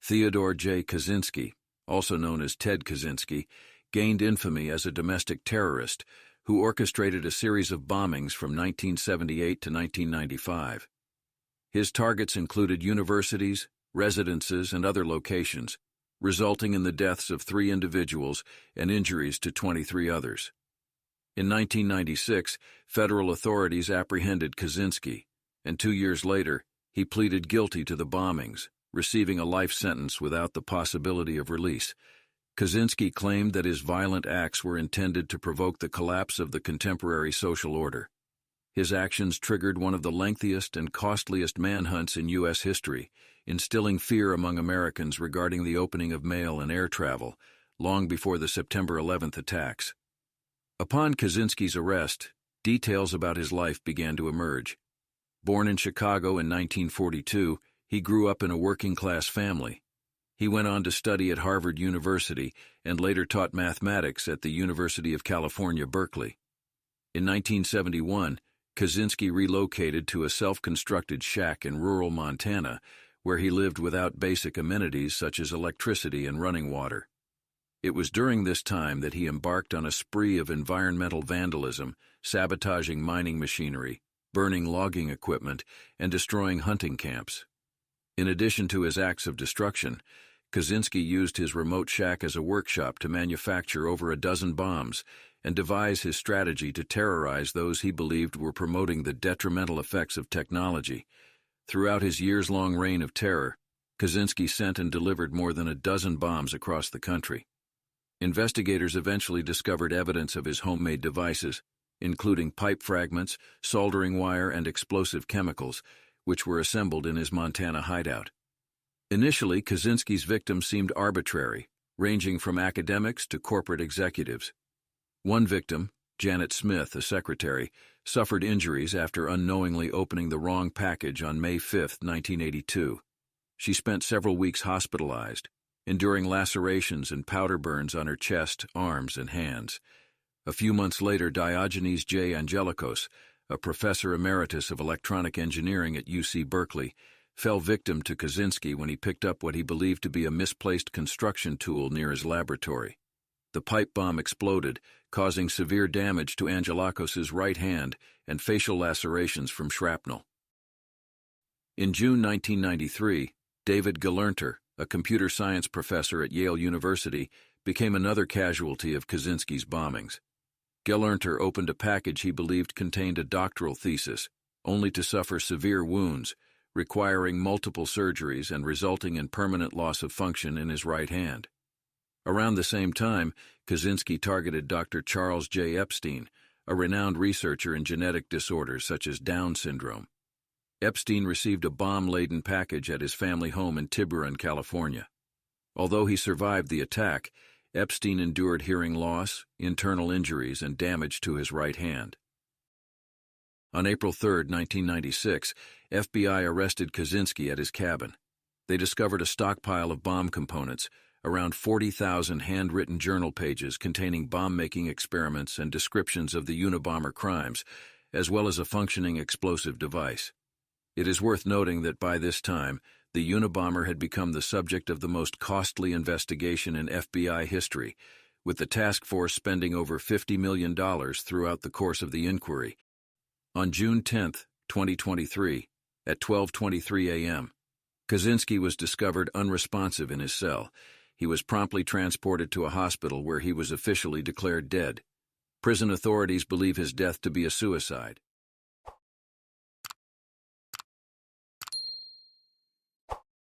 Theodore J. Kaczynski, also known as Ted Kaczynski, gained infamy as a domestic terrorist who orchestrated a series of bombings from 1978 to 1995. His targets included universities, residences, and other locations, resulting in the deaths of 3 individuals and injuries to 23 others. In 1996, federal authorities apprehended Kaczynski, and 2 years later, he pleaded guilty to the bombings, receiving a life sentence without the possibility of release. Kaczynski claimed that his violent acts were intended to provoke the collapse of the contemporary social order. His actions triggered one of the lengthiest and costliest manhunts in U.S. history, instilling fear among Americans regarding the opening of mail and air travel, long before the September 11th attacks. Upon Kaczynski's arrest, details about his life began to emerge. Born in Chicago in 1942, he grew up in a working-class family. He went on to study at Harvard University and later taught mathematics at the University of California, Berkeley. In 1971, Kaczynski relocated to a self-constructed shack in rural Montana, where he lived without basic amenities such as electricity and running water. It was during this time that he embarked on a spree of environmental vandalism, sabotaging mining machinery, burning logging equipment, and destroying hunting camps. In addition to his acts of destruction, Kaczynski used his remote shack as a workshop to manufacture over a dozen bombs and devise his strategy to terrorize those he believed were promoting the detrimental effects of technology. Throughout his years-long reign of terror, Kaczynski sent and delivered more than a dozen bombs across the country. Investigators eventually discovered evidence of his homemade devices, including pipe fragments, soldering wire, and explosive chemicals, which were assembled in his Montana hideout. Initially, Kaczynski's victims seemed arbitrary, ranging from academics to corporate executives. One victim, Janet Smith, a secretary, suffered injuries after unknowingly opening the wrong package on May 5, 1982. She spent several weeks hospitalized, enduring lacerations and powder burns on her chest, arms, and hands. A few months later, Diogenes J. Angelikos, a professor emeritus of electronic engineering at UC Berkeley, fell victim to Kaczynski when he picked up what he believed to be a misplaced construction tool near his laboratory. The pipe bomb exploded, causing severe damage to Angelikos's right hand and facial lacerations from shrapnel. In June 1993, David Gelernter, a computer science professor at Yale University, became another casualty of Kaczynski's bombings. Gelernter opened a package he believed contained a doctoral thesis, only to suffer severe wounds, requiring multiple surgeries and resulting in permanent loss of function in his right hand. Around the same time, Kaczynski targeted Dr. Charles J. Epstein, a renowned researcher in genetic disorders such as Down syndrome. Epstein received a bomb-laden package at his family home in Tiburon, California. Although he survived the attack, Epstein endured hearing loss, internal injuries, and damage to his right hand. On April 3, 1996, FBI arrested Kaczynski at his cabin. They discovered a stockpile of bomb components, around 40,000 handwritten journal pages containing bomb-making experiments and descriptions of the Unabomber crimes, as well as a functioning explosive device. It is worth noting that by this time, the Unabomber had become the subject of the most costly investigation in FBI history, with the task force spending over $50 million throughout the course of the inquiry. On June 10, 2023, at 12:23 a.m., Kaczynski was discovered unresponsive in his cell. He was promptly transported to a hospital where he was officially declared dead. Prison authorities believe his death to be a suicide.